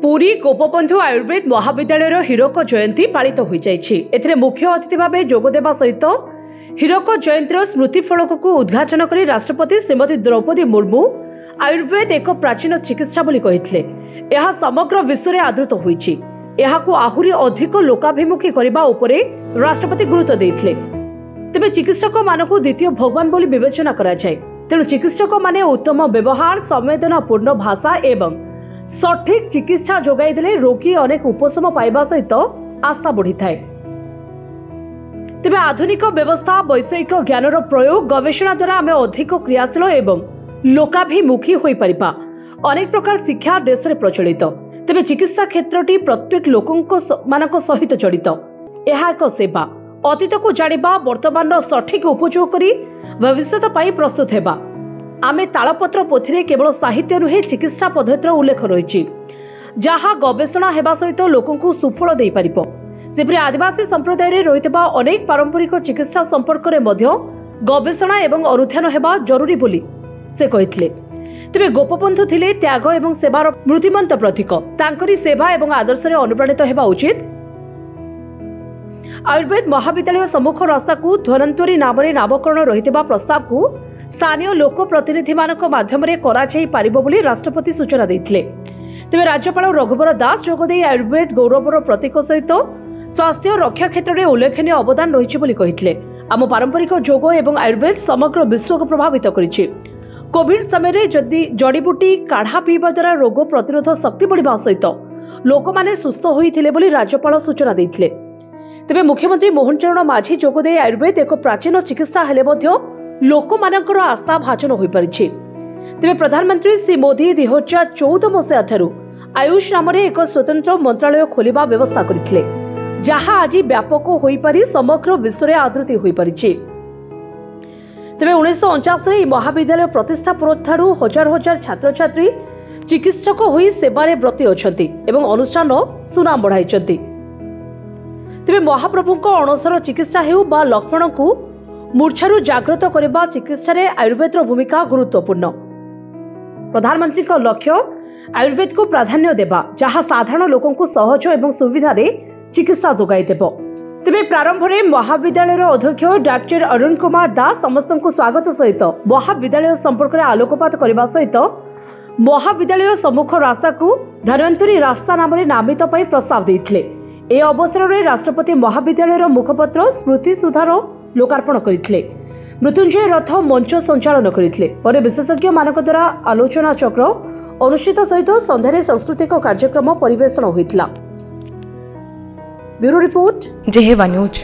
पुरी गोपबंधु आयुर्वेद महाविद्यालय हीरक जयंती पालित हो जाए। मुख्य अतिथि भाव जोगदेवा सहित हीरक जयंती स्मृति फलक को उद्घाटन कर राष्ट्रपति श्रीमती द्रौपदी मुर्मू आयुर्वेद एक प्राचीन चिकित्सा बोली कहिथिले। यह समग्र विश्व में आदृत होईछि। यहाकू आहुरी अधिक लोकाभिमुखी करबा उपरे राष्ट्रपति गुरुत्व देथिले। तेबे चिकित्सक मानकू द्वितीय भगवान बोली विवेचना करा जाय। तेणु चिकित्सक माने उत्तम व्यवहार, संवेदनापूर्ण भाषा एवं सठिक चिकित्सा जोगाई देले रोगी अनेक उपशम पाइबा सहित आस्था बढ़ी थाए। तेबे आधुनिक व्यवस्था, वैषयिक ज्ञानर प्रयोग, गवेषणा द्वारा आमे अधिक क्रियाशील एवं लोकाभिमुखी होई परिबा। अनेक प्रकार शिक्षा देश में प्रचलित। तेबे चिकित्सा क्षेत्रटी प्रत्येक लोकंक मानक सहित जड़ित। यह एक सेवा। अतीत को जानिबा, वर्तमान सठिक उपयोग करी भविष्यत पाई प्रस्तुत हेबा। आमे तालपत्र पोथी केवल साहित्य नुहे चिकित्सा पद्धतिर उल्लेख रही जहाँ गवेषणा हेबा सहित लोकंकु सुफल दे पारिबो। सेपरि आदिवासी संप्रदाय रे रहितबा अनेक पारंपरिक चिकित्सा संपर्क रे मध्य गवेषणा एवं अनुध्यान हेबा जरूरी बोली से कहिथिले। तेबे गोपबंधु थिले त्याग एवं सेवार मूर्तिमंत प्रतीक। तांकरी सेवा एवं आदर्श रे अनुप्राणित हेबा उचित। आयुर्वेद महाविद्यालय सम्मुख रास्ता को धन्वंतरी नाम नामकरण रहितबा प्रस्ताव को स्थानीय लोक प्रतिनिधि मानक माध्यम रे करा जाई पारिबो बोली राष्ट्रपति सूचना देथिले। तेबे राज्यपाल रघुवर दास जोगदे आयुर्वेद गौरवर प्रतीक सहित स्वास्थ्य रक्षा क्षेत्र में उल्लेखनीय अवदान रही बोली कहिथिले। आम पारंपरिक योग एवं आयुर्वेद समग्र विश्व को प्रभावित करिछि। कोविड समय जदि जड़ीबूटी काढ़ा पीवा द्वारा रोग प्रतिरोध शक्ति बढ़िबा सहित लोक माने सुस्थ होइथिले बोली राज्यपाल सूचना देथिले। तेबे मुख्यमंत्री मोहन चरण माझी जोगदे आयुर्वेद एक प्राचीन चिकित्सा हेले मध्य लोक मानकर आस्था भाजन होई परिछि। तेबे प्रधानमंत्री श्री मोदी 2014 मसीहा ठारू आयुष नाम एक स्वतंत्र मंत्रालय खोलिबा व्यवस्था करथिले, जहाँ आज व्यापक होई पारि समग्र विश्व में आदृति होई परिछि। तेबे 1949 महाविद्यालय प्रतिष्ठा परठारू हजार हजार छात्र छात्री चिकित्सक होई सेवारे ब्रती अछंती एवं अनुष्ठान सुनाम बढ़ाइछंती। तेबे महाप्रभु अणसर चिकित्सा हेउ बा लक्ष्मण को मूर्छारू जागृत करबा चिकित्सा रे आयुर्वेद भूमिका गुरुत्वपूर्ण। प्रधानमंत्री का लक्ष्य आयुर्वेद को प्राधान्य देबा, जहाँ साधारण लोकों को सहज एवं सुविधा रे चिकित्सा जोगाई देबो। तेबे प्रारंभ में महाविद्यालय अध्यक्ष डॉक्टर अरुण कुमार दास समस्त को स्वागत सहित महाविद्यालय संपर्क में आलोकपात करने सहित महाविद्यालय सम्मुख रास्ता को धन्वंतरी रास्ता नाम नामित पाई प्रस्ताव देथिले। ए अवसर में राष्ट्रपति महाविद्यालय मुखपत्र स्मृति सुधार लोकार्पण करथिले। मृत्युंजय रथ मंच संचालन करथिले। पर विशेषज्ञ मानक द्वारा आलोचना चक्र अनुष्ठित सहित संध्यारे सांस्कृतिक कार्यक्रम परिवेषण होइतला। ब्यूरो रिपोर्ट, जेहेवा न्यूज।